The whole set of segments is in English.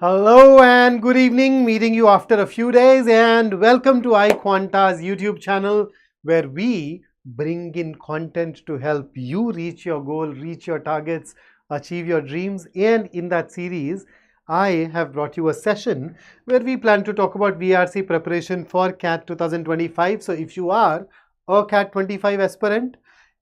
Hello and good evening, meeting you after a few days, and welcome to iQuanta's YouTube channel, where we bring in content to help you reach your goal, reach your targets, achieve your dreams. And in that series, I have brought you a session where we plan to talk about VRC preparation for CAT 2025. So if you are a CAT 25 aspirant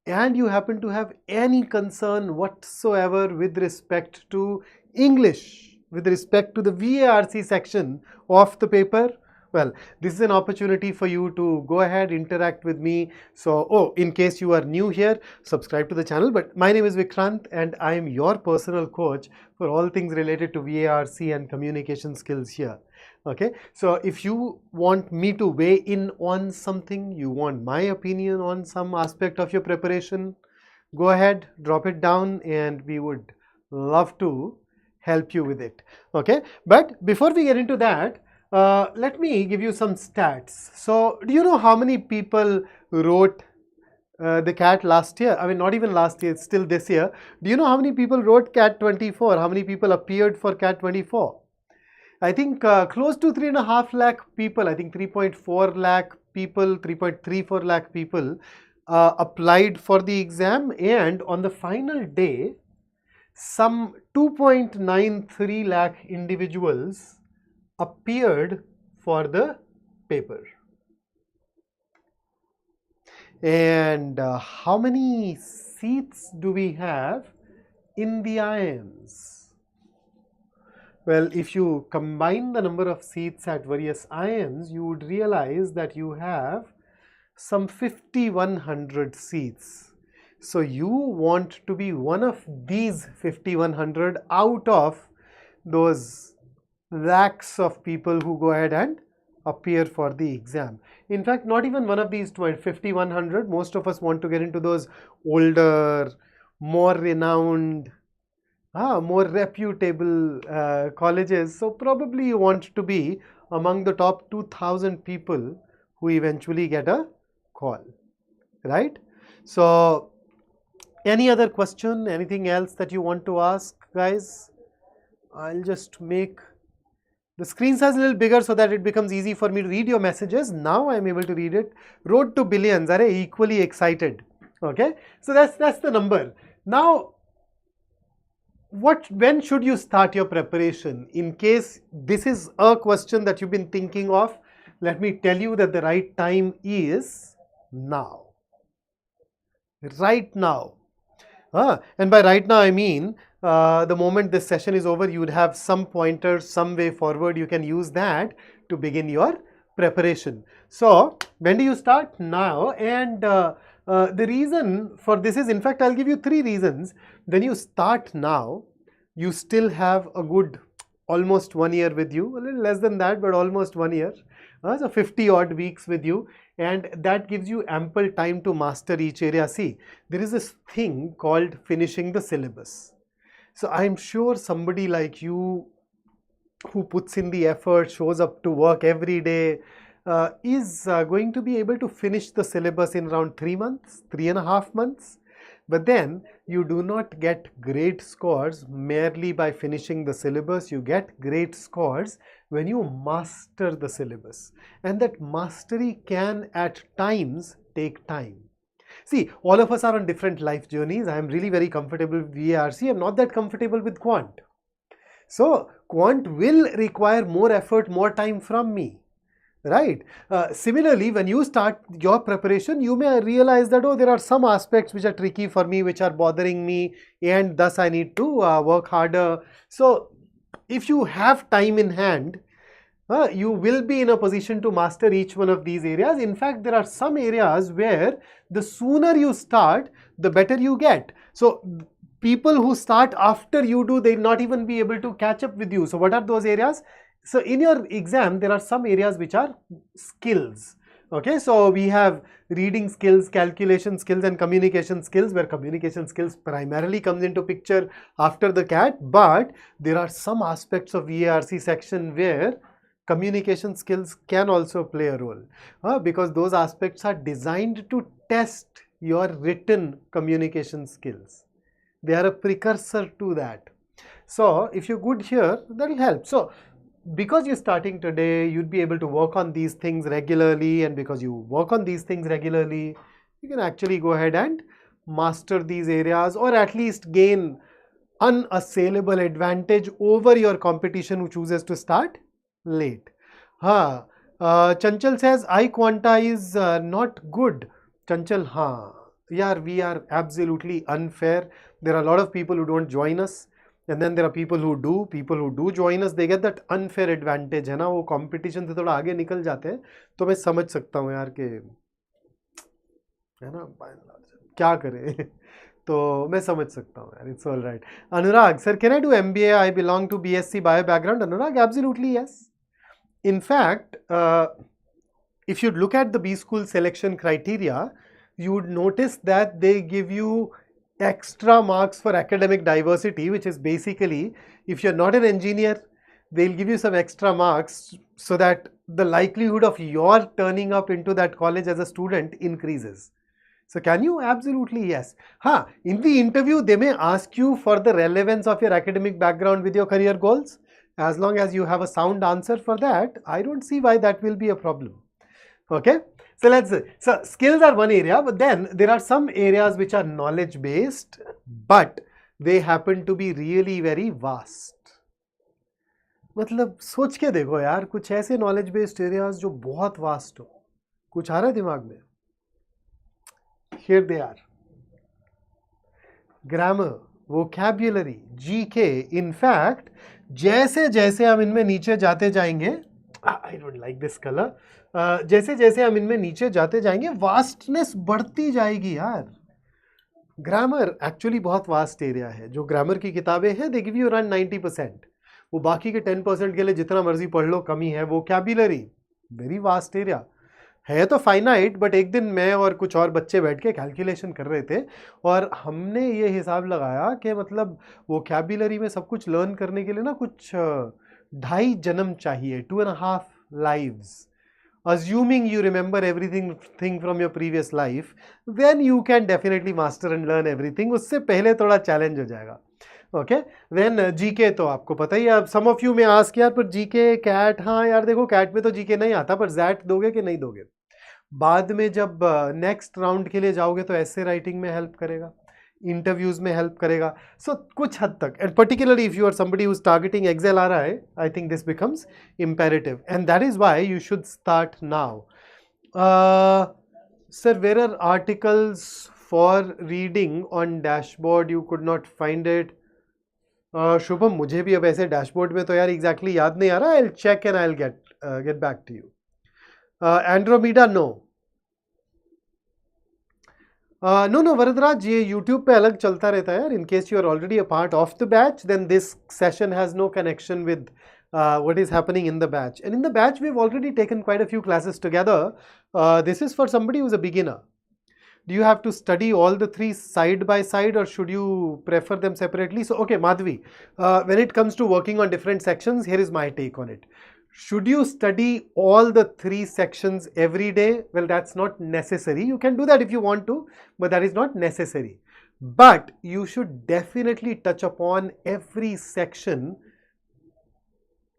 and you happen to have any concern whatsoever with respect to English, with respect to the VARC section of the paper, well, this is an opportunity for you to go ahead, interact with me. So, in case you are new here, subscribe to the channel. But my name is Vikrant and I am your personal coach for all things related to VARC and communication skills here. Okay, so if you want me to weigh in on something, you want my opinion on some aspect of your preparation, go ahead, drop it down, and we would love to help you with it. Okay, but before we get into that, let me give you some stats. So do you know how many people wrote the CAT last year? I mean, not even last year, it's still this year. Do you know how many people wrote CAT 24? How many people appeared for CAT 24? I think close to 3.5 lakh people, I think 3.4 lakh people, 3.34 lakh people applied for the exam, and on the final day, some 2.93 lakh individuals appeared for the paper. And how many seats do we have in the IIMs? Well, if you combine the number of seats at various IIMs, you would realize that you have some 5,100 seats. So you want to be one of these 5,100 out of those lakhs of people who go ahead and appear for the exam. In fact, not even one of these 5,100. Most of us want to get into those older, more renowned, more reputable colleges. So probably you want to be among the top 2,000 people who eventually get a call, right? So any other question, anything else that you want to ask, guys? I'll just make the screen size a little bigger so that it becomes easy for me to read your messages. Now I'm able to read it. Road to billions, are equally excited. Okay, so that's the number. Now, when should you start your preparation? In case this is a question that you've been thinking of, let me tell you that the right time is now. Right now. And by right now I mean the moment this session is over, you would have some pointers, some way forward. You can use that to begin your preparation. So when do you start? Now. And the reason for this is, in fact, I'll give you 3 reasons. When you start now, you still have a good almost 1 year with you, a little less than that, but almost 1 year. So 50 odd weeks with you, and that gives you ample time to master each area. See, there is this thing called finishing the syllabus. So I'm sure somebody like you who puts in the effort, shows up to work every day, is going to be able to finish the syllabus in around 3 months, 3.5 months. But then you do not get great scores merely by finishing the syllabus. You get great scores when you master the syllabus. And that mastery can at times take time. See, all of us are on different life journeys. I am really very comfortable with VARC. I'm not that comfortable with quant. So quant will require more effort, more time from me. Right. Similarly, when you start your preparation, you may realize that, oh, there are some aspects which are tricky for me, which are bothering me, and thus I need to work harder. So if you have time in hand, you will be in a position to master each one of these areas. In fact, there are some areas where the sooner you start, the better you get. So people who start after you do, they will not even be able to catch up with you. So what are those areas? So in your exam, there are some areas which are skills. Okay, so we have reading skills, calculation skills, and communication skills, where communication skills primarily comes into picture after the CAT. But there are some aspects of VARC section where communication skills can also play a role, because those aspects are designed to test your written communication skills. They are a precursor to that. So if you're good here, that will help. So because you're starting today, you'd be able to work on these things regularly, and because you work on these things regularly, you can actually go ahead and master these areas, or at least gain unassailable advantage over your competition who chooses to start late. Chanchal says iQuanta is not good. Chanchal, yeah, we are absolutely unfair. There are a lot of people who don't join us, and then there are people who do. People who do join us, they get that unfair advantage, है ना, वो competition से थोड़ा आगे निकल जाते हैं. तो मैं समझ सकता हूँ यार कि है ना, क्या करें. तो मैं समझ सकता हूँ यार. It's all right. Anurag, sir, can I do MBA? I belong to BSc Bio background. Anurag, absolutely yes. In fact, if you look at the B school selection criteria, you would notice that they give you extra marks for academic diversity, which is basically, if you're not an engineer, they'll give you some extra marks so that the likelihood of your turning up into that college as a student increases. So can you? Absolutely yes. In the interview, they may ask you for the relevance of your academic background with your career goals. As long as you have a sound answer for that, I don't see why that will be a problem. Okay. So let's see. So skills are one area, but then there are some areas which are knowledge based, but they happen to be really very vast. मतलब सोच के देखो यार, कुछ ऐसे knowledge based areas जो बहुत vast हो. कुछ आ रहा है दिमाग में? Here they are. Grammar, vocabulary, GK. In fact, जैसे जैसे हम इनमें नीचे जाते जाएंगे, I don't like this color. जैसे जैसे हम इनमें नीचे जाते जाएंगे, वास्टनेस बढ़ती जाएगी यार. ग्रामर एक्चुअली बहुत वास्ट एरिया है. जो ग्रामर की किताबें हैं, दे गिव यू अराउंड 90%. वो बाकी के 10% के लिए जितना मर्जी पढ़ लो कमी है. वोकैब्युलरी वेरी वास्ट एरिया है, तो फाइनाइट. बट एक दिन मैं और कुछ और बच्चे बैठ के कैलकुलेशन कर रहे थे, और हमने ये हिसाब लगाया कि मतलब वोकैब्युलरी में सब कुछ लर्न करने के लिए ना कुछ 2.5 जन्म चाहिए, 2.5 lives. Assuming you remember everything from your previous life, then you can definitely master and learn everything. उससे पहले थोड़ा चैलेंज हो जाएगा. ओके. देन जीके तो आपको पता ही है. अब सम ऑफ यू में आस्क यार, पर जीके कैट, हाँ यार देखो कैट में तो जीके नहीं आता, पर जैट दोगे कि नहीं दोगे? बाद में जब नेक्स्ट राउंड के लिए जाओगे तो ऐसे राइटिंग में हेल्प करेगा, इंटरव्यूज में हेल्प करेगा. सो कुछ हद तक, and particularly if you are somebody who is targeting excel आ रहा है, I think this becomes imperative, and that is why you should start now. Sir, where are articles for reading on dashboard? You could not find it. Shubham, मुझे भी अब ऐसे dashboard में तो यार एग्जैक्टली याद नहीं आ रहा. I'll check and I'll get back to you. Andromeda, no. No, Varadraj, ये YouTube पे अलग चलता रहता है यार. In case you are already a part of the batch, then this session has no connection with what is happening in the batch. And in the batch, we've already taken quite a few classes together. This is for somebody who's a beginner. Do you have to study all the 3 side by side, or should you prefer them separately? So, okay, Madhvi, when it comes to working on different sections, here is my take on it. Should you study all the 3 sections every day? Well, that's not necessary. You can do that if you want to, but that is not necessary. But you should definitely touch upon every section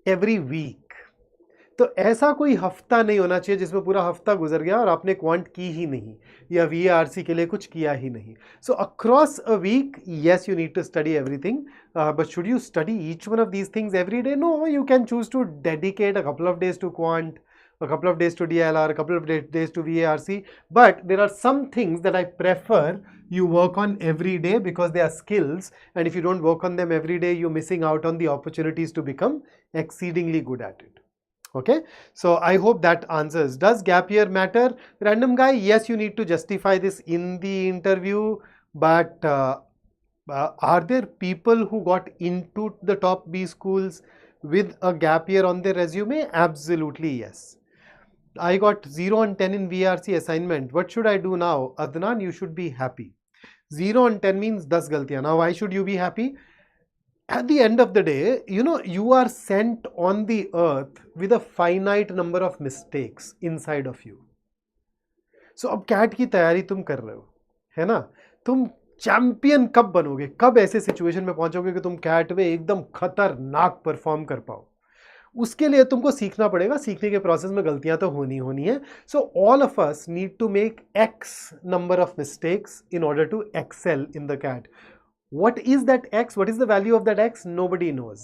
every week. तो ऐसा कोई हफ्ता नहीं होना चाहिए जिसमें पूरा हफ्ता गुजर गया और आपने क्वांट की ही नहीं, या VARC के लिए कुछ किया ही नहीं. So across a week, yes, you need to study everything, but should you study each one of these things every day? No, you can choose to dedicate a couple of days to quant, a couple of days to DLR, a couple of days to VARC, but there are some things that I prefer you work on every day because they are skills, and if you don't work on them every day, you're missing out on the opportunities to become exceedingly good at it. Okay, so I hope that answers. Does gap year matter? Random guy, yes, you need to justify this in the interview, but are there people who got into the top B schools with a gap year on their resume? Absolutely yes. I got 0 on 10 in VRC assignment. What should I do now? Adnan, you should be happy. 0 on 10 means 10 galtiyan. Now why should you be happy? At the end of the day, you know, you are sent on the earth with a finite number of mistakes inside of you. So अब cat की तैयारी तुम कर रहे हो, है ना? तुम चैंपियन कब बनोगे, कब ऐसे सिचुएशन में पहुंचोगे कि तुम कैट में एकदम खतरनाक परफॉर्म कर पाओ, उसके लिए तुमको सीखना पड़ेगा. सीखने के प्रोसेस में गलतियां तो होनी है. So all of us need to make x number of mistakes in order to excel in the CAT. What is that x, what is the value of that x, nobody knows.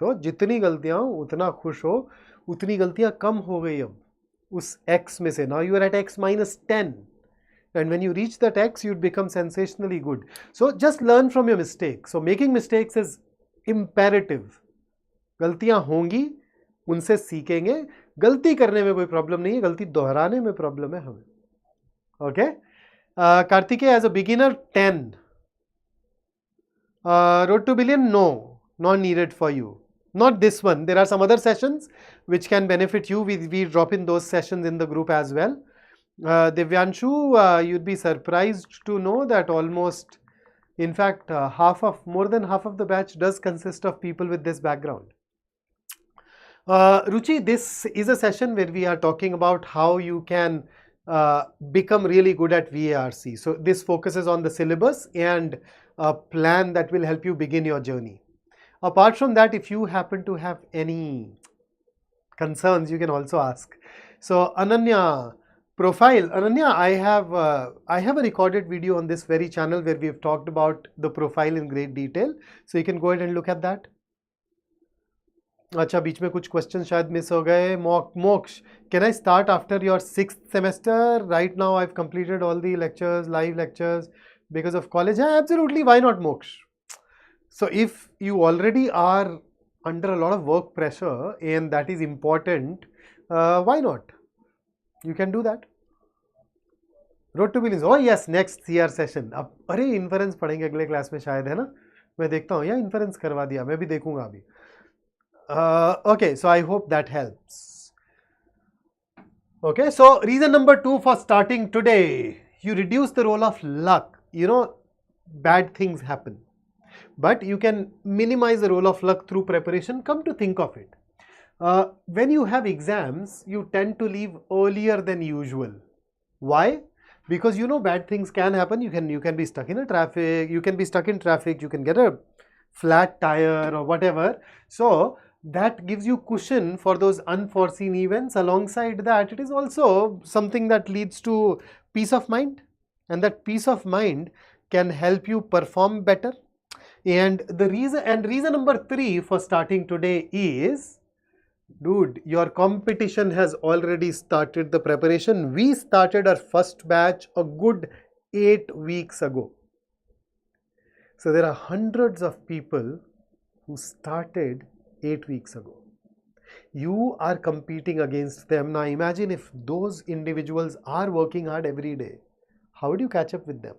तो जितनी गलतियां हो उतना खुश हो, उतनी गलतियां कम हो गई अब उस x में से. Now you are at x minus 10 and when you reach that x you'd become sensationally good. So just learn from your mistakes. So making mistakes is imperative. गलतियां होंगी, उनसे सीखेंगे. गलती करने में कोई प्रॉब्लम नहीं है, गलती दोहराने में प्रॉब्लम है हमें. Okay, Kartikeya as a beginner 10. Road to billion, no, not needed for you. Not this one. There are some other sessions which can benefit you. We drop in those sessions in the group as well. Divyanshu, you'd be surprised to know that almost, in fact, more than half of the batch does consist of people with this background. Ruchi, this is a session where we are talking about how you can become really good at VARC. So this focuses on the syllabus and a plan that will help you begin your journey. Apart from that, if you happen to have any concerns, you can also ask. So Ananya, profile. Ananya, I have a recorded video on this very channel where we have talked about the profile in great detail. So you can go ahead and look at that. अच्छा, बीच में कुछ question शायद miss हो गए. मोक्ष, can I start after your 6th semester? Right now I've completed all the lectures, live lectures because of college. Yeah, absolutely, why not, Moksh? So if you already are under a lot of work pressure and that is important, why not? You can do that. Road to Billions. Oh yes, next CR session. अब अरे inference पढ़ेंगे अगले class में शायद, है ना? मैं देखता हूँ, या इन्फ्रेंस करवा दिया, मैं भी देखूंगा अभी. Okay, so I hope that helps. Okay, so reason number 2 for starting today, you reduce the role of luck. You know, bad things happen, but you can minimize the role of luck through preparation. Come to think of it, when you have exams, you tend to leave earlier than usual. Why? Because you know bad things can happen. You can be stuck in a traffic, you can be stuck in traffic, you can get a flat tire or whatever. So that gives you cushion for those unforeseen events. Alongside that, it is also something that leads to peace of mind, and that peace of mind can help you perform better. And the reason number 3 for starting today is, dude, your competition has already started the preparation. We started our first batch a good 8 weeks ago. So there are hundreds of people who started 8 weeks ago. You are competing against them. Now imagine if those individuals are working hard every day, how would you catch up with them?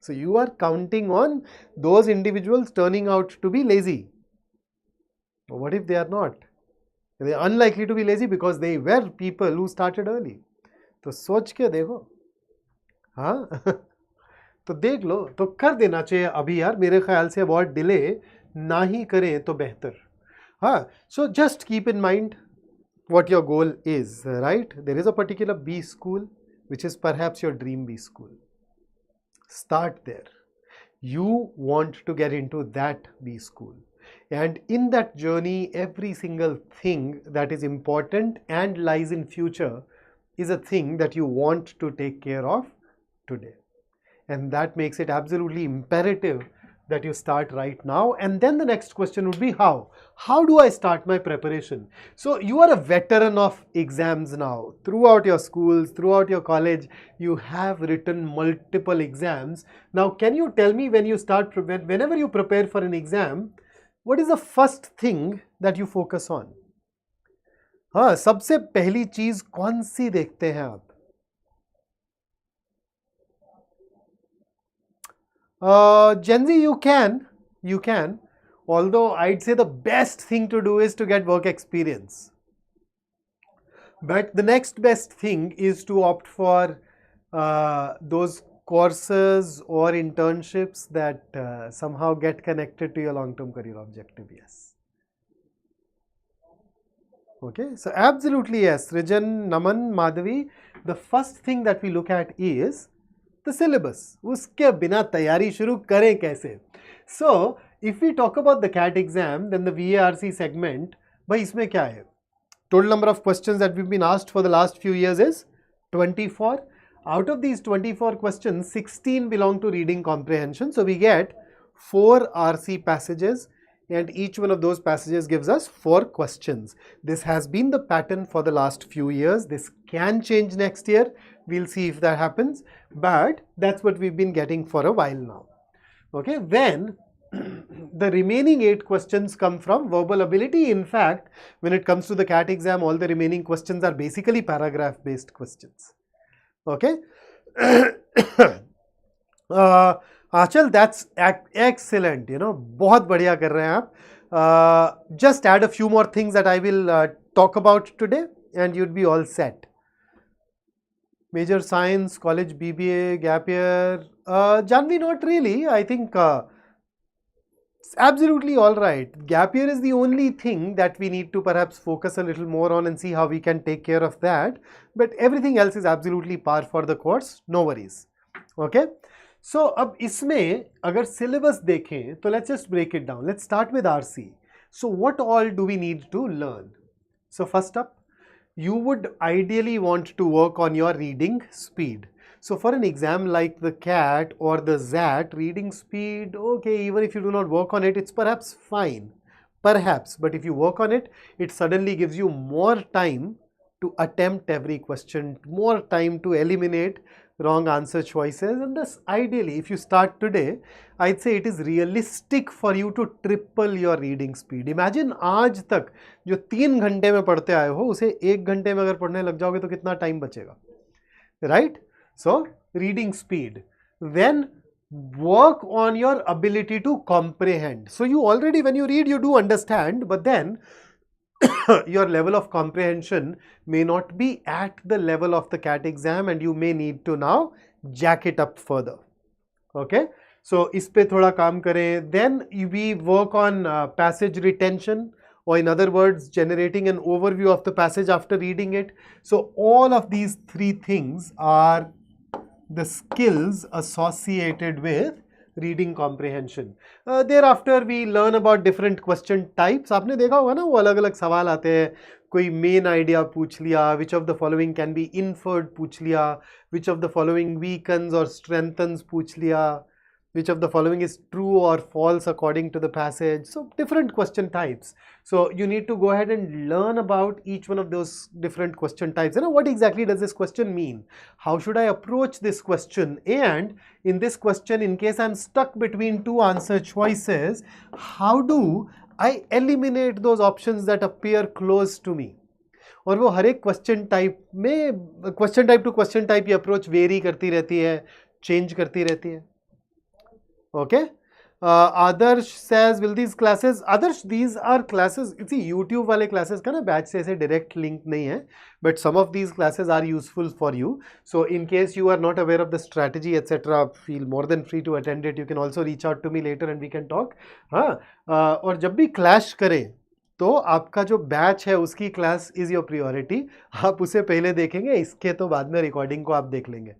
So you are counting on those individuals turning out to be lazy. But what if they are not? They are unlikely to be lazy because they were people who started early. तो सोच के देखो, हाँ तो देख लो, तो कर देना चाहिए अभी यार. मेरे ख्याल से बहुत डिले ना ही करें तो बेहतर. हाँ, so just keep in mind what your goal is, right? There is a particular B school which is perhaps your dream B school. Start there. You want to get into that B school, and in that journey, every single thing that is important and lies in future is a thing that you want to take care of today. And that makes it absolutely imperative that you start right now. And then the next question would be how? How do I start my preparation? So you are a veteran of exams now. Throughout your schools, throughout your college, you have written multiple exams. Now, can you tell me, when you start, whenever you prepare for an exam, what is the first thing that you focus on? हाँ, सबसे पहली चीज कौन सी देखते हैं आप? Gen Z, you can, although I'd say the best thing to do is to get work experience. But the next best thing is to opt for those courses or internships that somehow get connected to your long-term career objective. Yes. Okay, so absolutely yes. Rijan, Naman, Madhavi, the first thing that we look at is the syllabus, उसके बिना तैयारी शुरू करें कैसे? So if we talk about the CAT exam then the VARC segment, भाई इसमें क्या है? Total number of questions that we've been asked for the last few years is 24. Out of these 24 questions, 16 belong to reading comprehension. So we get 4 RC passages and each one of those passages gives us 4 questions. This has been the pattern for the last few years. This can change next year. We'll see if that happens, but that's what we've been getting for a while now. Okay, then the remaining 8 questions come from verbal ability. In fact, when it comes to the CAT exam, all the remaining questions are basically paragraph based questions. Okay. Achal, that's excellent, you know, बहुत बढ़िया कर रहे हैं आप. Just add a few more things that I will talk about today and you'd be all set. Major science, college BBA, gap year, Janvi, not really. I think it's absolutely all right. Gap year is the only thing that we need to perhaps focus a little more on and see how we can take care of that. But everything else is absolutely par for the course. No worries. Okay. So, अब इसमें अगर syllabus देखें तो let's just break it down. Let's start with RC. So, what all do we need to learn? So, first up, you would ideally want to work on your reading speed. So for an exam like the CAT or the ZAT, reading speed, okay, even if you do not work on it, it's perhaps fine. Perhaps, but if you work on it, it suddenly gives you more time to attempt every question, more time to eliminate wrong answer choices, and thus ideally, if you start today, I'd say it is realistic for you to triple your reading speed. Imagine आज तक जो 3 घंटे में पढ़ते आए हो, उसे 1 घंटे में अगर पढ़ने लग जाओगे तो कितना टाइम बचेगा, right? So, reading speed. Then work on your ability to comprehend. So, you already, when you read, you do understand, but then your level of comprehension may not be at the level of the CAT exam and you may need to now jack it up further. Okay. So, इस पे थोड़ा काम करें. Then we work on passage retention, or in other words, generating an overview of the passage after reading it. So, all of these 3 things are the skills associated with reading comprehension. Thereafter, we learn about different question types. आपने देखा होगा ना वो अलग-अलग सवाल आते हैं. कोई main idea पूछ लिया, which of the following can be inferred पूछ लिया, which of the following weakens or strengthens पूछ लिया, which of the following is true or false according to the passage. So different question types. So you need to go ahead and learn about each one of those different question types. You know, what exactly does this question mean? How should I approach this question? And in this question, in case I'm stuck between 2 answer choices, how do I eliminate those options that appear close to me? और वो हर एक question type में, question type two question type ये approach very करती रहती है, change करती रहती है. Okay. Adarsh says, will these classes, Adarsh, these are classes, you see YouTube वाले classes का ना batch से ऐसे direct link नहीं है, but some of these classes are useful for you. So in case you are not aware of the strategy etc, feel more than free to attend it. You can also reach out to me later and we can talk. हाँ, और जब भी clash करे तो आपका जो batch है उसकी क्लास इज योर प्रियोरिटी. आप उसे पहले देखेंगे, इसके तो बाद में रिकॉर्डिंग को आप देख लेंगे.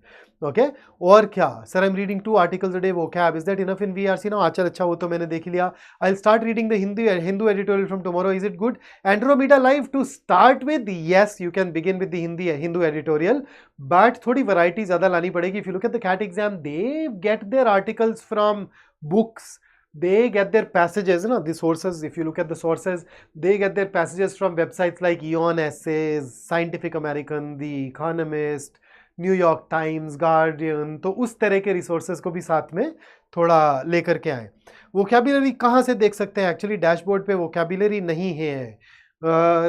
ओके. और क्या sir, I am reading 2 articles a day, वो क्या is that enough in VRC ना? अच्छा, वो तो मैंने देख लिया. I will start reading the Hindu editorial from tomorrow. Is it good? Andromeda live to start with, yes you can begin with the Hindu editorial, but थोड़ी वैरायटी ज्यादा लानी पड़ेगी. If you look at the CAT exam, they get their articles from books. They get their passages, the sources, if you look at the sources, they get their passages from websites like Eon Essays, Scientific American, The Economist, New York Times, Guardian. तो उस तरह के resources को भी साथ में थोड़ा लेकर के आए. Vocabulary कहाँ से देख सकते हैं? एक्चुअली डैशबोर्ड पे vocabulary नहीं है.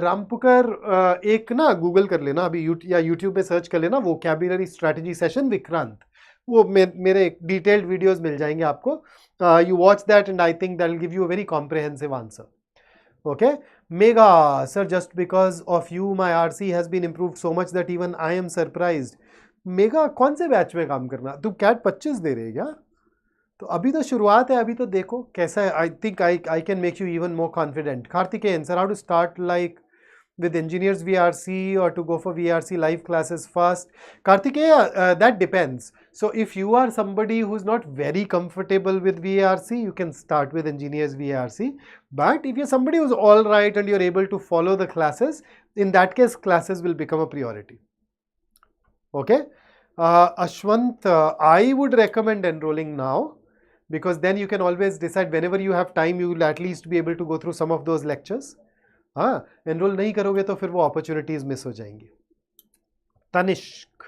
रामपुकर एक ना गूगल कर लेना अभी या यूट्यूब पे सर्च कर लेना vocabulary strategy session विक्रांत. वो मेरे डिटेल्ड वीडियोस मिल जाएंगे आपको. You watch that and I think that will give you a very comprehensive answer. Okay. Mega, sir, just because of you my RC has been improved so much that even I am surprised. Mega, कौन से batch में काम करना? तू cat 25 दे रहे क्या? तो अभी तो शुरुआत है, अभी तो देखो कैसा है. I think I can make you even more confident. Karthikeyan, sir, how to start like with engineers VRC or to go for VRC live classes first? Kartikeya, that depends. So if you are somebody who's not very comfortable with VRC, you can start with engineers VRC. But if you're somebody who's all right and you're able to follow the classes, in that case, classes will become a priority. Okay. Ashwant, I would recommend enrolling now, because then you can always decide whenever you have time, you will at least be able to go through some of those lectures. हाँ, enrol नहीं करोगे तो फिर वो opportunities miss हो जाएंगी. Tanishq,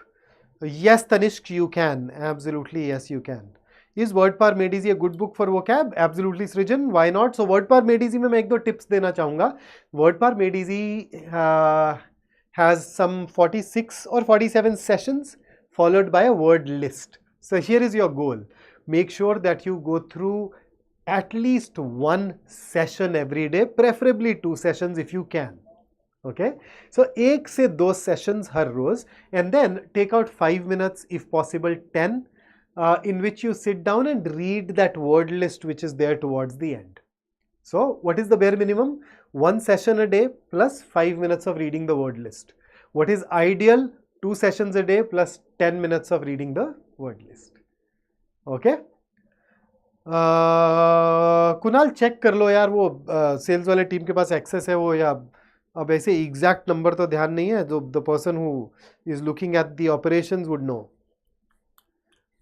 yes Tanishk, you can, absolutely yes you can. Is WordPower Made Easy a good book for vocab? Absolutely Srijan, why not? So WordPower Made Easy में मैं एक दो टिप्स देना चाहूँगा. WordPower Made Easy has some 46 or 47 sessions followed by a word list. So here is your goal. Make sure that you go through at least one session every day, preferably 2 sessions if you can. Okay, so 1 से 2 sessions हर रोज, and then take out 5 minutes, if possible 10, in which you sit down and read that word list which is there towards the end. So what is the bare minimum? 1 session a day plus 5 minutes of reading the word list. What is ideal? 2 sessions a day plus 10 minutes of reading the word list. Okay. Kunal check कर लो यार, वो sales वाले team के पास access है वो, या अब ऐसे एग्जैक्ट नंबर तो ध्यान नहीं है, जो the person who is looking at the operations would know.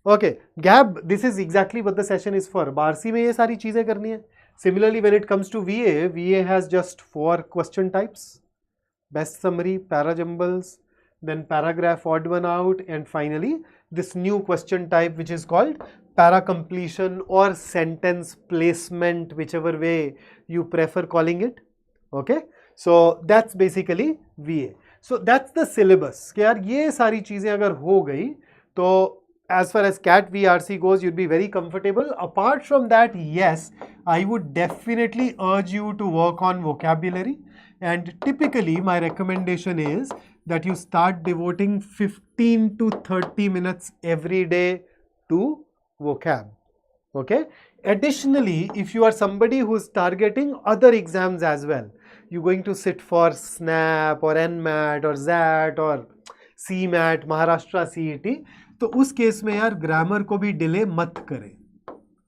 Okay Gab, this is exactly what the session is for. बारसी में ये सारी चीजें करनी है. Similarly when it comes to VA, VA has just 4 question types: best summary, para jumbles, then paragraph odd one out, and finally this new question type which is called para completion or sentence placement, whichever way you prefer calling it. Okay, so that's basically VA. So that's the syllabus. कि यार ये सारी चीजें अगर हो गई तो as far as CAT VRC goes, you'd be very comfortable. Apart from that, yes, I would definitely urge you to work on vocabulary, and typically my recommendation is that you start devoting 15 to 30 minutes every day to vocab. Okay. Additionally, if you are somebody who is targeting other exams as well, you're going to sit for SNAP or NMAT or ZAT or CMAT, Maharashtra CET, तो उस case में यार grammar को भी delay मत करें.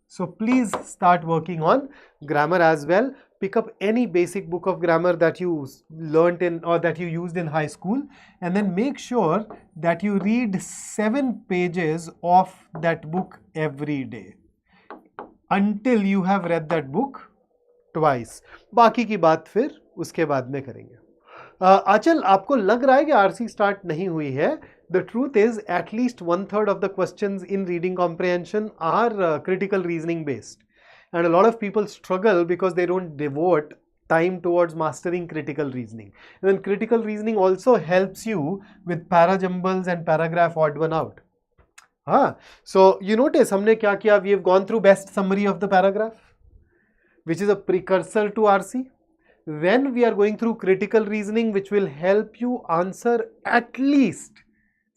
So please start working on grammar as well. Pick up any basic book of grammar that you learnt in or that you used in high school, and then make sure that you read 7 pages of that book every day until you have read that book twice. बाकी की बात फिर उसके बाद में करेंगे. आचल, आपको लग रहा है कि आरसी स्टार्ट नहीं हुई है? The truth is at least 1/3 of the questions in reading comprehension are critical reasoning based, and a lot of people struggle because they don't devote time towards mastering critical reasoning. And then critical reasoning also helps you with para jumbles and paragraph odd one out. So you notice हमने क्या किया? We have gone through best summary of the paragraph, which is a precursor to RC. Then we are going through critical reasoning, which will help you answer at least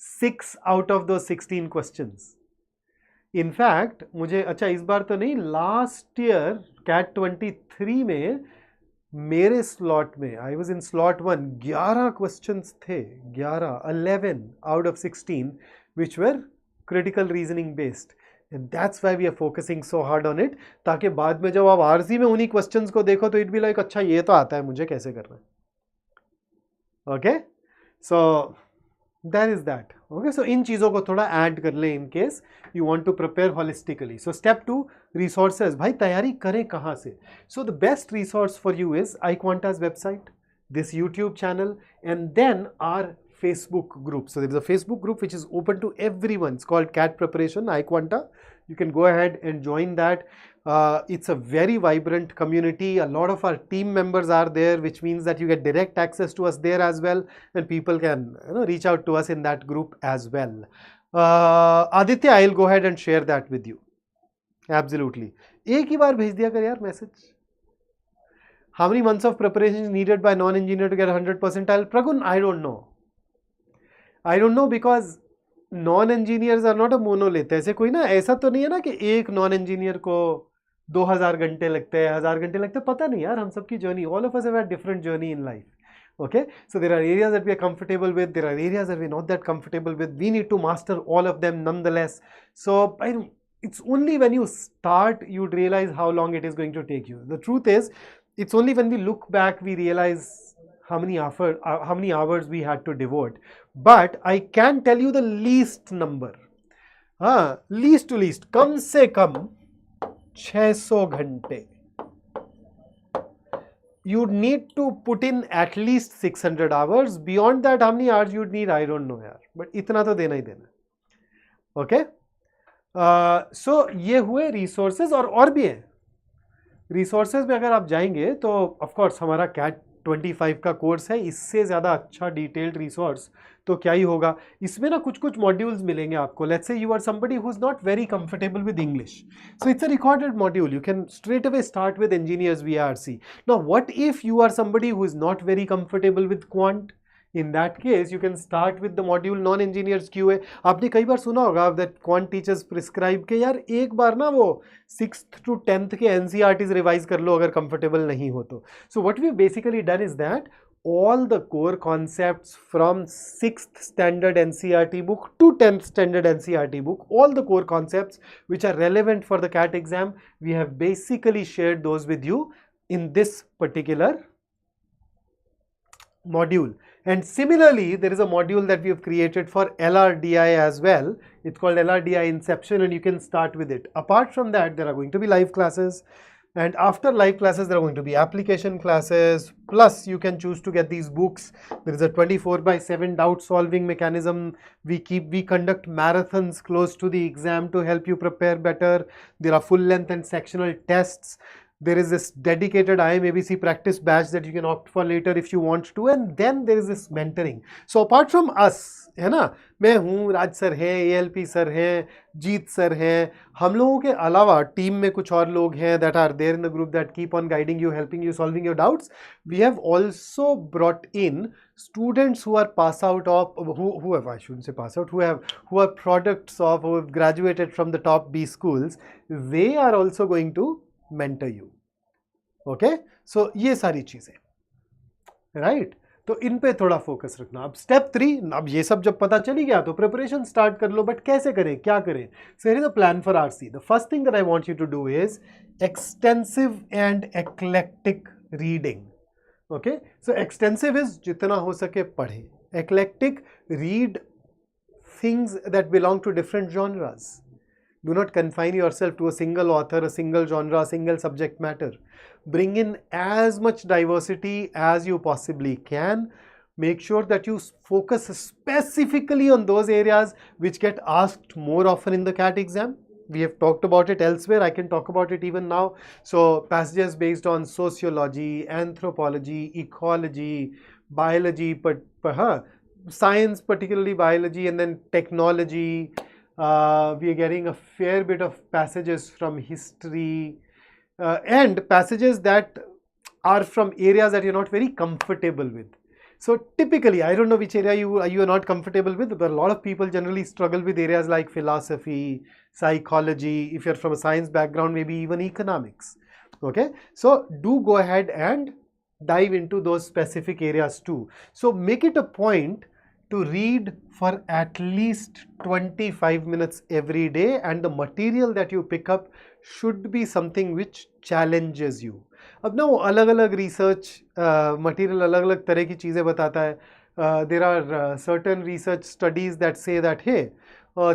6 out of those 16 questions. In fact, मुझे अच्छा इस बार तो नहीं, last year CAT 23 में मेरे slot में, I was in slot 1, 11 questions थे, 11 out of 16 which were critical reasoning based, and that's why we are focusing so hard on it, ताकि बाद में जब आप आरसी में उन्हीं क्वेश्चंस को देखो तो इट बी लाइक अच्छा ये तो आता है, मुझे कैसे करना है. Okay, so that is that. Okay, so इन चीज़ों को थोड़ा ऐड कर ले in case you want to prepare holistically. So step 2, resources. भाई तैयारी करें कहाँ से? So the best resource for you is iQuanta's website, this YouTube channel, and then our Facebook group. So there is a Facebook group which is open to everyone. It's called CAT Preparation iQuanta. You can go ahead and join that. It's a very vibrant community. A lot of our team members are there, which means that you get direct access to us there as well, and people can reach out to us in that group as well. Aditya, I'll go ahead and share that with you. Absolutely. एक ही बार भेज दिया कर यार message. How many months of preparation is needed by non-engineer to get 100 percentile? Pragun, I don't know. I don't know because non-engineers are not a monolith. ऐसे कोई ना ऐसा तो नहीं है ना कि एक non-engineer को 2000 घंटे लगते हैं, 1000 घंटे लगते हैं. पता नहीं यार, हम सबकी journey, all of us have had different journey in life. Okay, so there are areas that we are comfortable with, there are areas that we're not that comfortable with. We need to master all of them nonetheless. So it's only when you start you'd realize how long it is going to take you. The truth is, it's only when we look back we realize how many hours we had to devote. But I can tell you the least number. Least to least, कम से कम 600 घंटे. You'd need to put in at least 600 hours. Beyond that, how many hours you'd need, I don't know यार. But इतना तो देना ही देना. Okay? So ये हुए resources और भी हैं. Resources में अगर आप जाएंगे तो of course हमारा CAT 25 का कोर्स है, इससे ज़्यादा अच्छा डिटेल्ड रिसोर्स तो क्या ही होगा. इसमें ना कुछ मॉड्यूल्स मिलेंगे आपको. Let's say you are somebody who is not very comfortable with English, so it's a recorded module. You can straight away start with engineers VRC. Now what if you are somebody who is not very comfortable with quant? In that case, you can start with the module non-engineers QA. आपने कई बार सुना होगा that quant teachers prescribe के यार एक बार ना वो 6th to 10th के NCERTs रिवाइज कर लो अगर कंफर्टेबल नहीं हो तो. So what we've basically done is that all the core concepts from 6th standard NCERT book to 10th standard NCERT book, all the core concepts which are relevant for the CAT exam, we have basically shared those with you in this particular module. And similarly, there is a module that we have created for LRDI as well. It's called LRDI Inception, and you can start with it. Apart from that, there are going to be live classes, and after live classes, there are going to be application classes. Plus, you can choose to get these books. There is a 24/7 doubt solving mechanism. We conduct marathons close to the exam to help you prepare better. There are full length and sectional tests. There is this dedicated IMABC practice batch that you can opt for later if you want to, and then there is this mentoring. So apart from us, है ना, मैं हूँ, राज sir है, ALP sir हैं, जीत sir हैं, हम लोगों के अलावा टीम में कुछ और लोग हैं that are there in the group that keep on guiding you, helping you, solving your doubts. We have also brought in students who are pass out of, who have, I shouldn't say pass out, who are products of, who have graduated from the top B schools. They are also going to mentor you. Okay, so ये सारी चीजें, right? तो इन पे थोड़ा focus रखना. अब step 3, अब ये सब जब पता चली गया तो प्रिपरेशन स्टार्ट कर लो. बट कैसे करें, क्या करें? So here is a plan for RC. The first thing that I want you to do is extensive and eclectic reading. Okay, so extensive is जितना हो सके पढ़े. Eclectic, read things that belong to different genres. Do not confine yourself to a single author, a single genre, a single subject matter. Bring in as much diversity as you possibly can. Make sure that you focus specifically on those areas which get asked more often in the CAT exam. We have talked about it elsewhere. I can talk about it even now. So passages based on sociology, anthropology, ecology, biology, science, particularly biology, and then technology. We are getting a fair bit of passages from history and passages that are from areas that you're not very comfortable with. So typically, I don't know which area you are not comfortable with, but a lot of people generally struggle with areas like philosophy, psychology. If you're from a science background, maybe even economics. Okay, so do go ahead and dive into those specific areas too. So make it a point to read for at least 25 minutes every day, and the material that you pick up should be something which challenges you. अब ना वो अलग अलग research material अलग अलग तरह की चीज़ें बताता है. There are certain research studies that say that hey,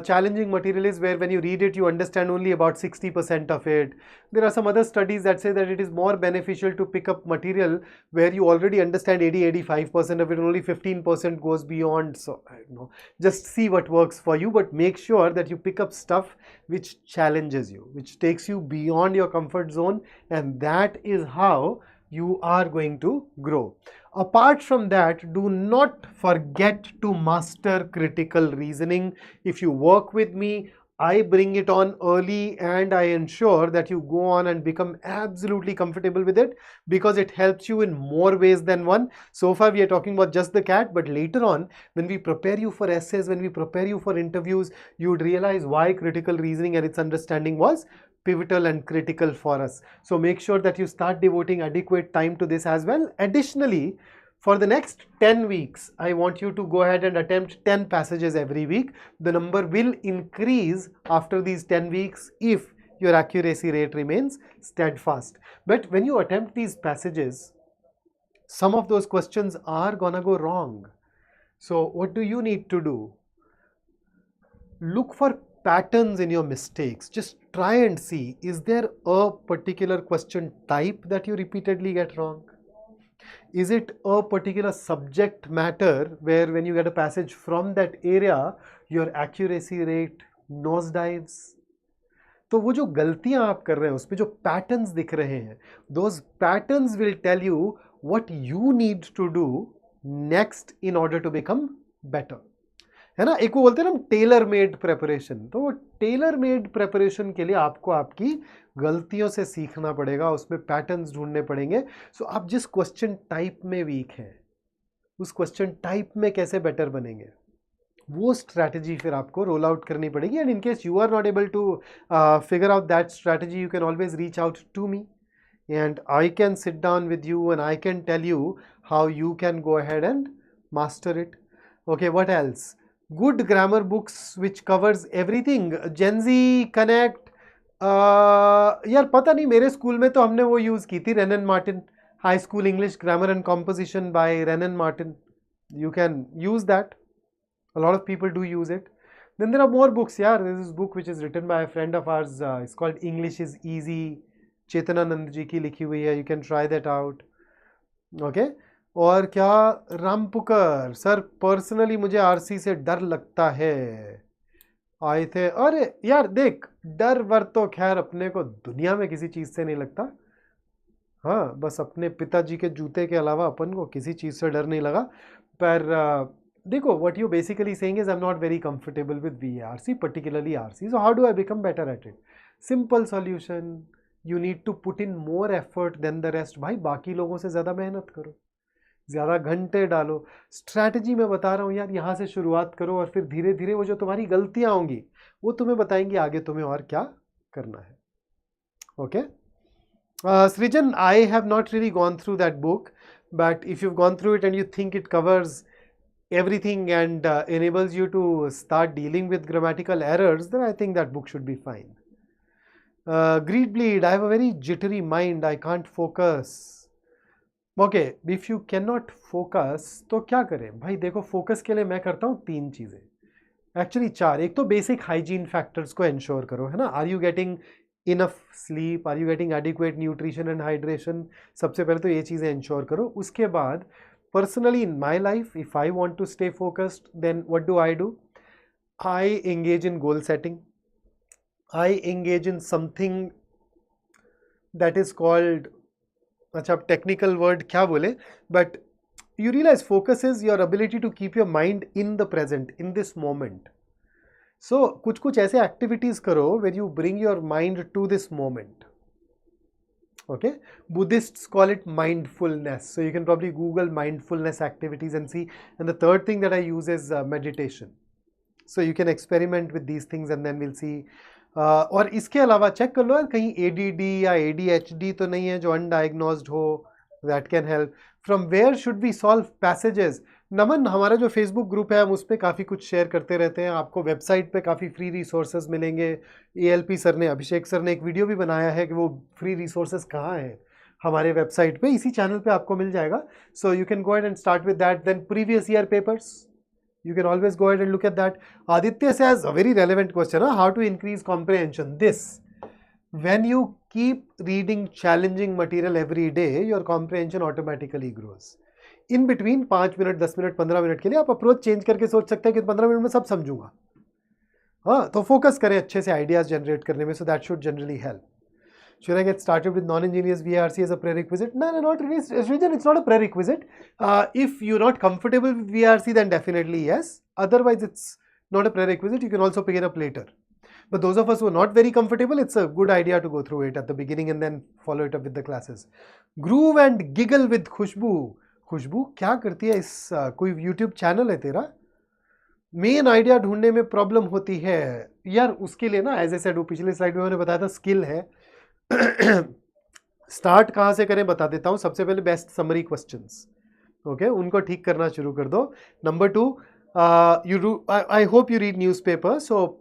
challenging material is where when you read it you understand only about 60% of it. There are some other studies that say that it is more beneficial to pick up material where you already understand 80-85% of it, only 15% goes beyond. So I don't know, just see what works for you, but make sure that you pick up stuff which challenges you, which takes you beyond your comfort zone, and that is how you are going to grow. Apart from that, do not forget to master critical reasoning. If you work with me, I bring it on early and I ensure that you go on and become absolutely comfortable with it, because it helps you in more ways than one. So far we are talking about just the CAT, but later on when we prepare you for essays, when we prepare you for interviews, you would realize why critical reasoning and its understanding was pivotal and critical for us. So make sure that you start devoting adequate time to this as well. Additionally, For the next 10 weeks, I want you to go ahead and attempt 10 passages every week. The number will increase after these 10 weeks if your accuracy rate remains steadfast. But when you attempt these passages, some of those questions are gonna go wrong. So what do you need to do? Look for patterns in your mistakes. Just try and see, is there a particular question type that you repeatedly get wrong? Is it a particular subject matter where when you get a passage from that area, your accuracy rate nosedives? तो वो जो गलतियां आप कर रहे हैं उसमें जो पैटर्न्स दिख रहे हैं, those patterns will tell you what you need to do next in order to become better. है ना, एक वो बोलते हैं ना टेलर मेड प्रेपरेशन, तो वो टेलर मेड प्रेपरेशन के लिए आपको आपकी गलतियों से सीखना पड़ेगा, उसमें पैटर्न्स ढूंढने पड़ेंगे. सो आप जिस क्वेश्चन टाइप में वीक हैं उस क्वेश्चन टाइप में कैसे बेटर बनेंगे, वो स्ट्रैटेजी फिर आपको रोल आउट करनी पड़ेगी. And in case you are not able to figure out that strategy, you can always reach out to me and I can sit down with you and I can tell you how you can go ahead and master it. Okay, what else? Good grammar books which covers everything. Gen Z Connect. यार पता नहीं, मेरे school में तो हमने वो use की थी, Wren and Martin, high school English grammar and composition by Wren and Martin. You can use that. A lot of people do use it. Then there are more books. Yeah, there is this book which is written by a friend of ours. It's called English is Easy. Chetnanand ji की लिखी हुई है. You can try that out. Okay, और क्या, Rampukar sir, personally मुझे RC से डर लगता है, आए थे. अरे यार देख, डर वर तो खैर अपने को दुनिया में किसी चीज़ से नहीं लगता. हाँ, बस अपने पिताजी के जूते के अलावा अपन को किसी चीज़ से डर नहीं लगा. पर देखो, what you basically saying is I am not very comfortable with VARC, particularly RC. So how do I become better at it? Simple solution, you need to put in more effort than the rest. भाई बाकी लोगों से ज़्यादा मेहनत करो, ज़्यादा घंटे डालो. स्ट्रैटेजी मैं बता रहा हूँ यार, यहाँ से शुरुआत करो और फिर धीरे धीरे वो जो तुम्हारी गलतियाँ होंगी वो तुम्हें बताएंगी आगे तुम्हें और क्या करना है. ओके, सृजन, I have not really gone through that book, but if you gone through it and you think it covers everything and enables you to start dealing with grammatical errors, then I think that book should be fine. Greed bleed, I have a very jittery mind, I can't focus. Okay, if you cannot focus तो क्या करें भाई? देखो, focus के लिए मैं करता हूँ 3 चीज़ें, एक्चुअली 4. एक तो बेसिक हाइजीन फैक्टर्स को इंश्योर करो, है ना. Are you getting enough sleep, are you getting adequate nutrition and hydration? सबसे पहले तो ये चीज़ें इंश्योर करो. उसके बाद personally in my life, if I want to stay focused, then what do? I engage in goal setting. I engage in something that is called, अच्छा technical word क्या बोले, but you realize focus is your ability to keep your mind in the present, in this moment. So कुछ ऐसे activities करो where you bring your mind to this moment. Okay, Buddhists call it mindfulness, so you can probably Google mindfulness activities and see. And the third thing that I use is meditation, so you can experiment with these things and then we'll see. और इसके अलावा check कर लो यार कहीं ADD या ADHD तो नहीं है जो अनडायग्नोज्ड हो. that can help. From where should we solve passages? नमन, हमारा जो फेसबुक ग्रुप है हम उस पर काफ़ी कुछ शेयर करते रहते हैं. आपको वेबसाइट पे काफ़ी फ्री रिसोर्सेज मिलेंगे. ALP सर ने, अभिषेक सर ने एक वीडियो भी बनाया है कि वो फ्री रिसोर्सेज कहाँ हैं हमारे वेबसाइट पे, इसी चैनल पे आपको मिल जाएगा. So you can go ahead and start with that. Then previous year papers, you can always go ahead and look at that. Aditya says a very relevant question, how to increase comprehension. This, when you keep reading challenging material every day, your comprehension automatically grows. In between 5 minute, 10 minute, 15 minute के लिए आप approach change करके सोच सकते हैं कि 15 minute में सब समझूंगा. हाँ, तो फोकस करें अच्छे से आइडियाज जनरेट करने में. So that should generally help. Should I get started with non-ingenious VRC as a prerequisite? No, not really. It's not a prerequisite. If you're not comfortable with VRC, then definitely yes. Otherwise, it's not a prerequisite. You can also pick it up later. But those of us who are not very comfortable, it's a good idea to go through it at the beginning and then follow it up with the classes. Groove and giggle with खुशबू. खुशबू क्या करती है? इस कोई YouTube channel है तेरा? Main idea ढूंढने में problem होती है यार. उसके लिए ना, एज ए सेड, पिछले स्लाइड में मैंने बताया था, स्किल है. स्टार्ट कहाँ से करें बता देता हूँ. सबसे पहले बेस्ट समरी क्वेश्चंस. ओके, उनको ठीक करना शुरू कर दो. Number 2, I hope you read newspaper, so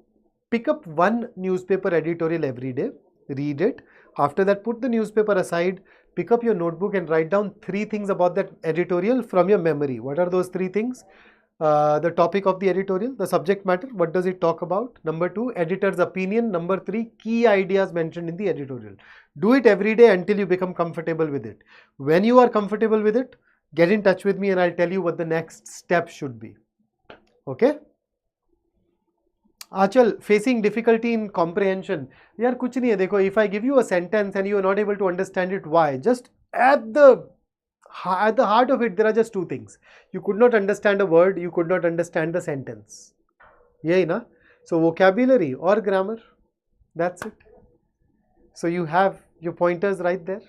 pick up one newspaper editorial every day, read it. After that, put the newspaper aside, pick up your notebook and write down 3 things about that editorial from your memory. What are those 3 things? The topic of the editorial, the subject matter, what does it talk about? Number 2, editor's opinion. Number 3, key ideas mentioned in the editorial. Do it every day until you become comfortable with it. When you are comfortable with it, get in touch with me and I'll tell you what the next step should be. Okay? Achal, facing difficulty in comprehension. यार कुछ नहीं है, देखो, if I give you a sentence and you are not able to understand it, why? Just at the heart of it, there are just 2 things. You could not understand a word, you could not understand the sentence. यही ना? So vocabulary or grammar, that's it. So you have your pointers right there.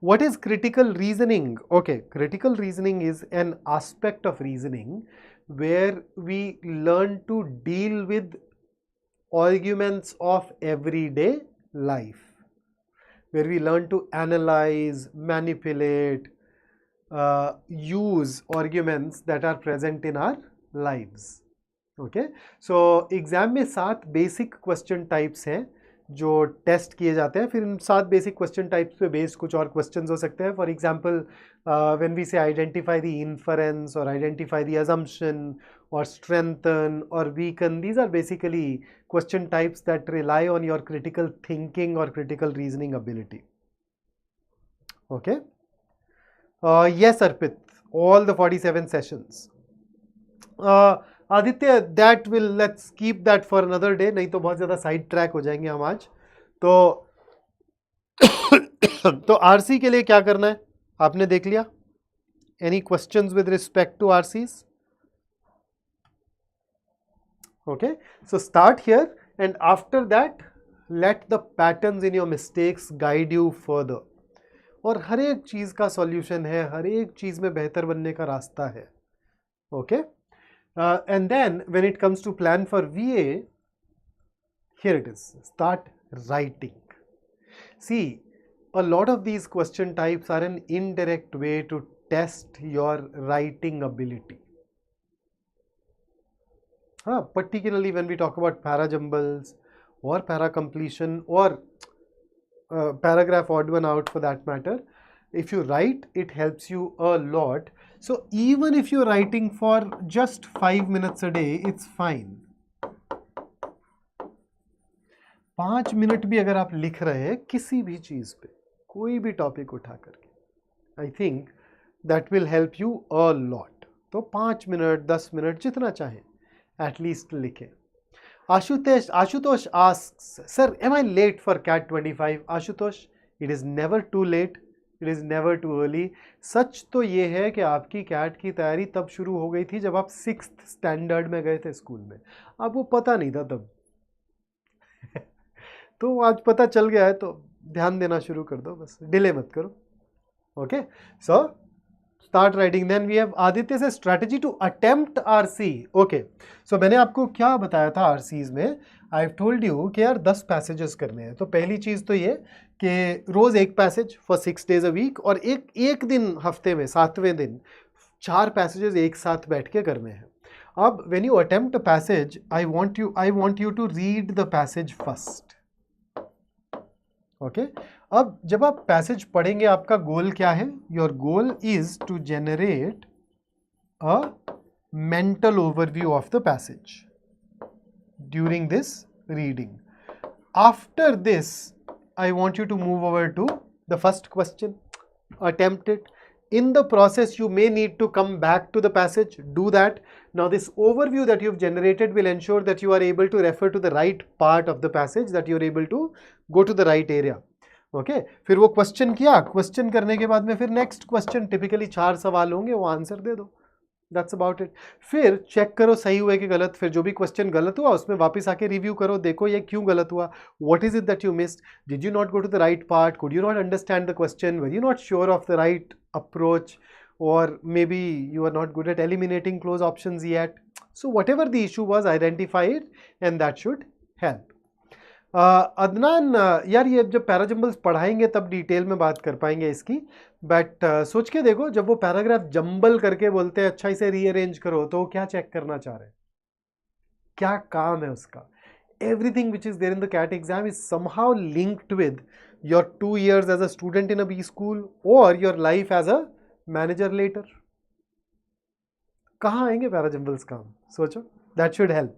What is critical reasoning? Okay, critical reasoning is an aspect of reasoning where we learn to deal with arguments of everyday life, where we learn to analyze, manipulate, use arguments that are present in our lives. Okay, so exam में 7 basic question types हैं जो test किए जाते हैं. फिर इन 7 basic question types पे based कुछ और क्वेश्चंस हो सकते हैं. For example when we say identify the inference और आइडेंटिफाई द अजम्पशन और स्ट्रेंथन और weaken, these are basically question types that rely on your critical thinking और critical reasoning ability. Okay, yes Arpit, all the 47 sessions. Aditya, that will, let's keep that for another day, नहीं तो बहुत ज़्यादा side track हो जाएंगे हम आज. तो आरसी के लिए क्या करना है आपने देख लिया. Any questions with respect to RCs? Okay, so start here and after that let the patterns in your mistakes guide you further. और हर एक चीज़ का सॉल्यूशन है, हर एक चीज़ में बेहतर बनने का रास्ता है. Okay, and then when it comes to plan for VA, here it is, start writing. See, a lot of these question types are an indirect way to test your writing ability. Particularly when we talk about para jumbles or para completion or paragraph odd one out for that matter, if you write, it helps you a lot. So even if you're writing for just 5 minutes a day, it's fine. 5 minute भी अगर आप लिख रहे हैं किसी भी चीज़ पे, कोई भी टॉपिक उठा करके, I think that will help you a lot. तो 5 मिनट 10 मिनट जितना चाहे at least लिखें. Ashutosh asks, sir, am I late for CAT 25? Ashutosh, it is never too late. It is never too early. सच तो ये है कि आपकी cat की तैयारी तब शुरू हो गई थी जब आप 6th स्टैंडर्ड में गए थे स्कूल में. आपको पता नहीं था तब. तो आज पता चल गया है तो ध्यान देना शुरू कर दो, बस डिले मत करो. Okay, so start writing. Then we have Aditya से strategy to attempt RC. Okay, so मैंने आपको क्या बताया था आरसीज में. आई हैव टोल्ड यू कि यार 10 पैसेजेस करने हैं. तो पहली चीज़ तो ये कि रोज़ एक passage for 6 days a week, और एक दिन हफ्ते में 7वें दिन 4 पैसेजेस एक साथ बैठ के करने हैं. अब when you attempt a passage, I want you to read the passage first. Okay, अब जब आप पैसेज पढ़ेंगे आपका गोल क्या है? Your goal is to generate a mental overview of the passage during this reading. After this I want you to move over to the first question, attempt it. In the process, you may need to come back to the passage, do that. Now, this overview that you've generated will ensure that you are able to refer to the right part of the passage, that you're able to go to the right area. Okay? फिर वो question किया, question करने के बाद में फिर next question, typically 4 सवाल होंगे, वो आंसर दे दो. That's about it. फिर चेक करो सही हुआ कि गलत. फिर जो भी क्वेश्चन गलत हुआ उसमें वापस आके रिव्यू करो, देखो ये क्यों गलत हुआ. What is it that you missed? Did you not go to the right part? Could you not understand the question? Were you not sure of the right approach? और maybe you are not good at eliminating close options yet. So whatever the issue was, identify it and that should help. Adnan, यार ये जब parajumbles पढ़ाएंगे तब detail में बात कर पाएंगे इसकी, बट सोच के देखो, जब वो पैराग्राफ जंबल करके बोलते हैं अच्छा इसे रीअरेंज करो, तो वो क्या चेक करना चाह रहे हैं, क्या काम है उसका? Everything which is there in the CAT exam is somehow linked with your 2 years as a student in a B school or your life as a manager later. कहाँ आएंगे पैराजम्बल्स काम? सोचो, दैट शुड हेल्प.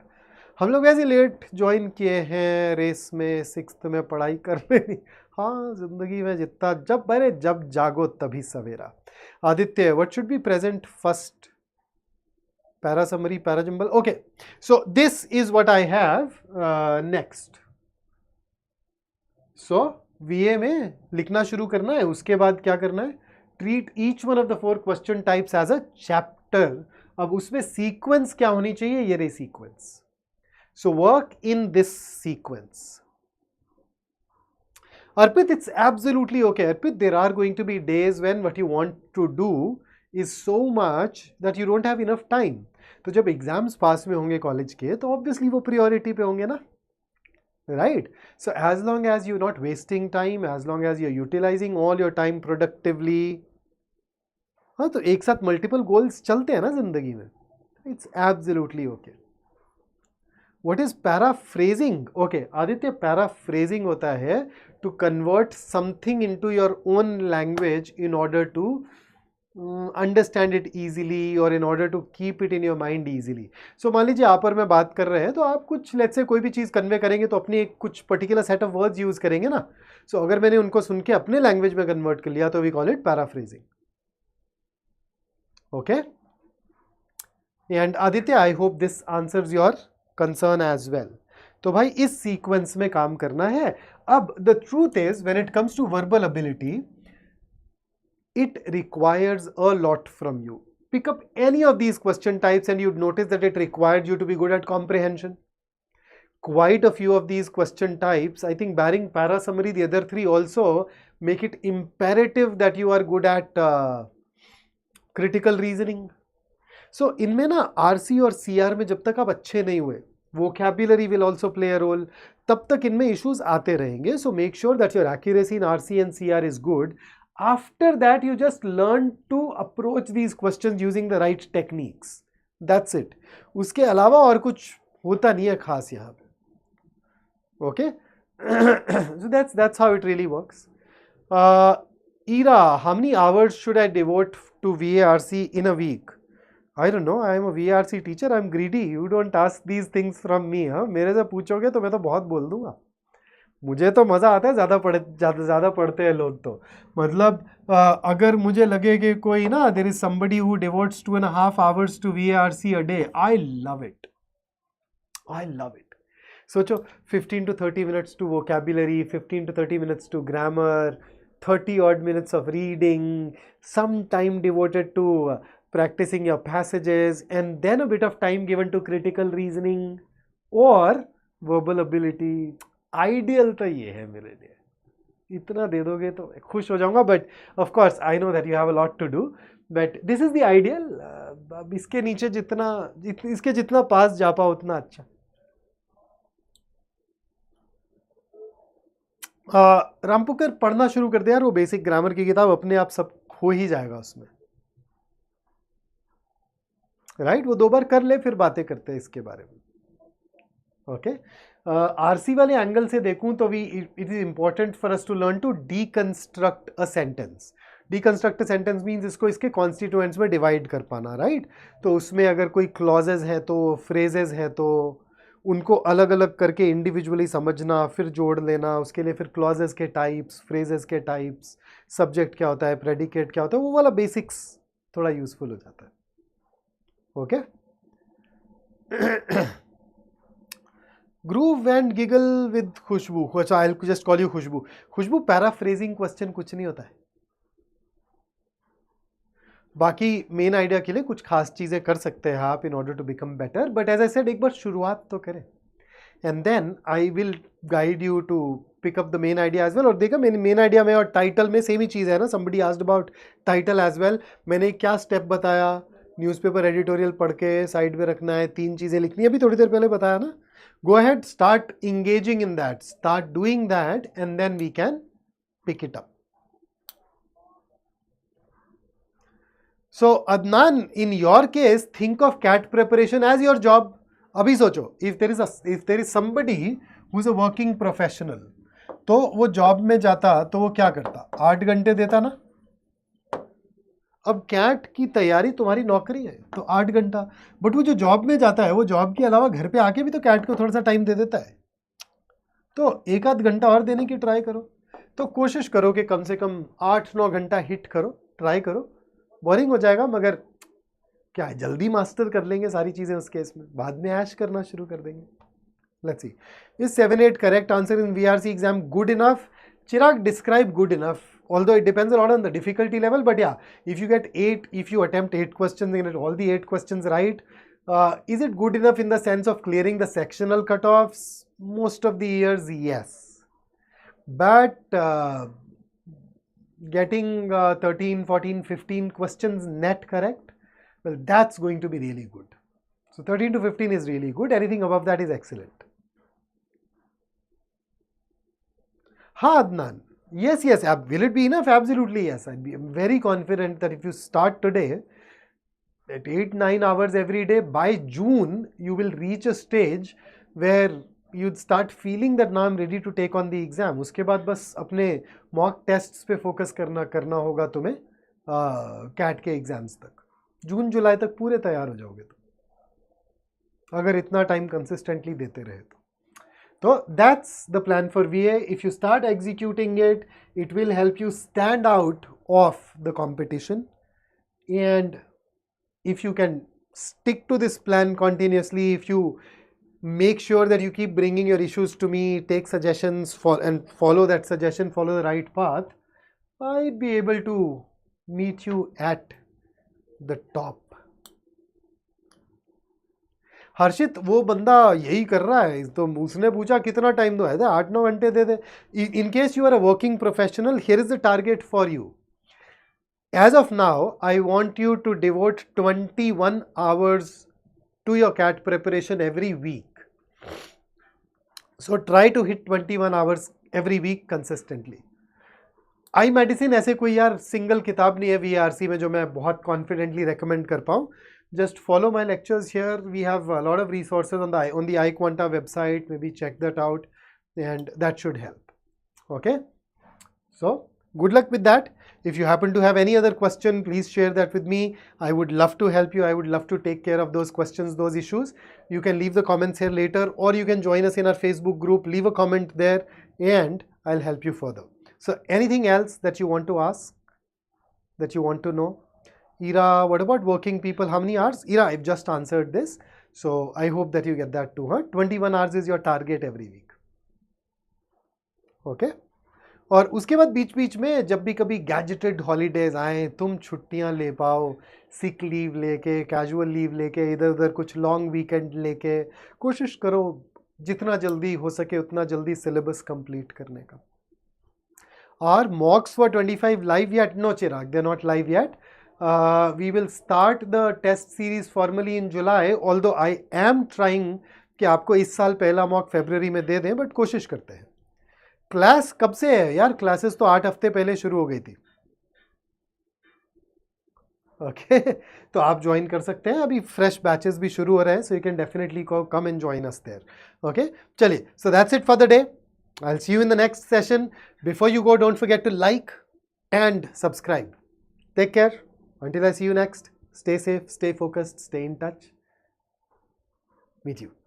हम लोग वैसे late join किए हैं race में, 6th में पढ़ाई कर रहे. हाँ, जिंदगी में जितना जब जागो तभी सवेरा. Aditya, what should be present first? Para summary, para jumble. Okay, so this is what I have next. So VA में लिखना शुरू करना है, उसके बाद क्या करना है? Treat each one of the 4 question types as a chapter. अब उसमें sequence क्या होनी चाहिए? ये रही sequence. So work in this sequence. Arpit, it's absolutely okay. Arpit, there are going to be days when what you want to do is so much that you don't have enough time. तो जब exams पास में होंगे college के, तो obviously वो priority पे होंगे ना, right? So as long as you not wasting time, as long as you utilising all your time productively, हाँ, तो एक साथ मल्टीपल गोल्स चलते हैं ना जिंदगी में. It's absolutely okay. What is paraphrasing? Okay Aditya, paraphrasing होता है to convert something into your own language in order to understand it easily or in order to keep it in your mind easily. So मान लीजिए आप और मैं बात कर रहे हैं, तो आप कुछ लेट्स से कोई भी चीज़ कन्वे करेंगे तो अपनी एक कुछ particular set of words use करेंगे ना. सो अगर मैंने उनको सुन के अपने लैंग्वेज में कन्वर्ट कर लिया तो we call it paraphrasing. Okay, and Aditya, I hope this answers your concern as well. तो भाई इस सीक्वेंस में काम करना है. अब the truth is when it comes to verbal ability, it requires a lot from you. Pick up any of these question types and you'd notice that it required you to be good at comprehension. Quite a few of these question types, I think barring para summary, the other 3 also make it imperative that you are good at critical reasoning. So इनमें ना RC और CR में जब तक आप अच्छे नहीं हुए, vocabulary will also play a role. तब तक इनमें issues आते रहेंगे. So make sure that your accuracy in RC and CR is good. After that, you just learn to approach these questions using the right techniques. That's it. उसके अलावा और कुछ होता नहीं है खास यहाँ पे. Okay? So that's how it really works. Ira, how many hours should I devote to VARC in a week? I don't know. I am a VARC teacher. I'm greedy. You don't ask these things from me. हाँ, मेरे से पूछोगे तो मैं तो बहुत बोल दूंगा. मुझे तो मज़ा आता है ज़्यादा पढ़ते हैं लोग. तो मतलब अगर मुझे लगे कि कोई ना, there is somebody who devotes 2.5 hours to VARC a day, I love it. सोचो 15 to 30 minutes to vocabulary, 15 to 30 minutes to grammar, 30 odd minutes of reading, some time devoted to practicing your passages, and then a bit of time given to critical reasoning or verbal ability. Ideal तो ये है मेरे लिए. इतना दे दोगे तो खुश हो जाऊंगा. But of course I know that you have a lot to do, but this is the ideal. अब इसके नीचे इसके जितना पास जा पाओ उतना अच्छा. रामपुकर पढ़ना शुरू कर दे यार, वो बेसिक ग्रामर की किताब अपने आप सब हो ही जाएगा उसमें, राइट? वो 2 बार कर ले, फिर बातें करते हैं इसके बारे में. ओके, आरसी वाले एंगल से देखूं तो it is important for us to learn to deconstruct a sentence. Deconstruct a sentence means इसको इसके कॉन्स्टिट्यूएंट्स में डिवाइड कर पाना, राइट? तो उसमें अगर कोई क्लॉजेज हैं तो फ्रेजेज हैं तो उनको अलग अलग करके इंडिविजुअली समझना, फिर जोड़ लेना. उसके लिए फिर क्लॉजेज के टाइप्स, फ्रेजेस के टाइप्स, सब्जेक्ट क्या होता है, प्रेडिकेट क्या होता है, वो वाला बेसिक्स थोड़ा यूजफुल हो जाता है. Okay, groove and giggle with Khushboo. अच्छा, I will just call you Khushboo. Khushboo, paraphrasing question कुछ नहीं होता है. बाकी मेन आइडिया के लिए कुछ खास चीज़ें कर सकते हैं आप in order to become better. But as I said, एक बार शुरुआत तो करें and then I will guide you to pick up the main idea as well. और देखा, मेन आइडिया में और टाइटल में सेम ही चीज़ है ना. Somebody asked about title as well. मैंने क्या स्टेप बताया, न्यूज़पेपर एडिटोरियल पढ़ के साइड में रखना है, 3 चीज़ें लिखनी है, अभी थोड़ी देर पहले बताया ना. Go ahead, start engaging in that, start doing that, and then we can pick it up. So Adnan, in your case, think of CAT preparation as your job. Abhi socho, if there is somebody who is a working professional, तो वो job में जाता तो वो क्या करता, 8 घंटे देता ना. अब कैट की तैयारी तुम्हारी नौकरी है तो 8 घंटा, बट वो जो जॉब में जाता है वो जॉब के अलावा घर पे आके भी तो कैट को थोड़ा सा टाइम दे देता है, तो 1-8 घंटा और देने की ट्राई करो. तो कोशिश करो कि कम से कम 8-9 घंटा हिट करो, ट्राई करो. बोरिंग हो जाएगा मगर क्या है, जल्दी मास्टर कर लेंगे सारी चीज़ें उस केस में, बाद में ऐश करना शुरू कर देंगे. Let's see. Is 7-8 correct answer in VRC exam good enough? Chirag, describe good enough. Although it depends a lot on the difficulty level, but yeah, if you get 8, if you attempt 8 questions and get all the 8 questions right, is it good enough in the sense of clearing the sectional cutoffs? Most of the years, yes. But getting 13, 14, 15 questions net correct, well, that's going to be really good. So 13 to 15 is really good. Anything above that is excellent. Ha, Adnan. Yes, yes. Will it be enough? Absolutely yes. I'm very confident that if you start today at 8-9 hours every day, by June you will reach a stage where you'd start feeling that now I'm ready to take on the exam. उसके बाद बस अपने mock tests पे focus करना होगा तुम्हें CAT के exams तक. जून जुलाई तक पूरे तैयार हो जाओगे तुम, अगर इतना time consistently देते रहे तो. So that's the plan for VA. If you start executing it, it will help you stand out of the competition. And if you can stick to this plan continuously, if you make sure that you keep bringing your issues to me, take suggestions and follow that suggestion, follow the right path, I'd be able to meet you at the top. हर्षित, वो बंदा यही कर रहा है, तो उसने पूछा कितना टाइम दो, है 8-9 घंटे दे दे. In case you are a working professional, here is the target for you. As of now, I want you to devote 21 hours to your CAT preparation every week. So try to hit 21 hours every week consistently. I medicine ऐसे कोई यार single किताब नहीं है VRC में जो मैं बहुत कॉन्फिडेंटली रेकमेंड कर पाऊँ. Just follow my lectures here. We have a lot of resources on the iQuanta website. Maybe check that out, and that should help. Okay. So good luck with that. If you happen to have any other question, please share that with me. I would love to help you. I would love to take care of those questions, those issues. You can leave the comments here later, or you can join us in our Facebook group. Leave a comment there, and I'll help you further. So anything else that you want to ask, that you want to know? Ira, what about working people? How many hours? Ira, I've just answered this. So I hope that you get that too. 21 hours is your target every week. Okay. और उसके बाद बीच बीच में जब भी कभी gazetted holidays आए, तुम छुट्टियां ले पाओ, सिक लीव लेके, कैजुअल लीव लेके, इधर उधर कुछ लॉन्ग वीकेंड लेके, कोशिश करो जितना जल्दी हो सके उतना जल्दी सिलेबस कंप्लीट करने का. Are mocks for 25 live yet? No, Chirag, they're not live yet. We will start the test series formally in July, although I am trying कि आपको इस साल पहला मॉक फरवरी में दे दें, बट कोशिश करते हैं. क्लास कब से है यार? क्लासेस तो 8 हफ्ते पहले शुरू हो गई थी. ओके तो आप ज्वाइन कर सकते हैं, अभी फ्रेश बैचेस भी शुरू हो रहे हैं, so you can definitely come and join us there. Okay चलिए, so that's it for the day. I'll see you in the next session. Before you go, don't forget to like and subscribe. Take care. Until I see you next, stay safe, stay focused, stay in touch. Meet you.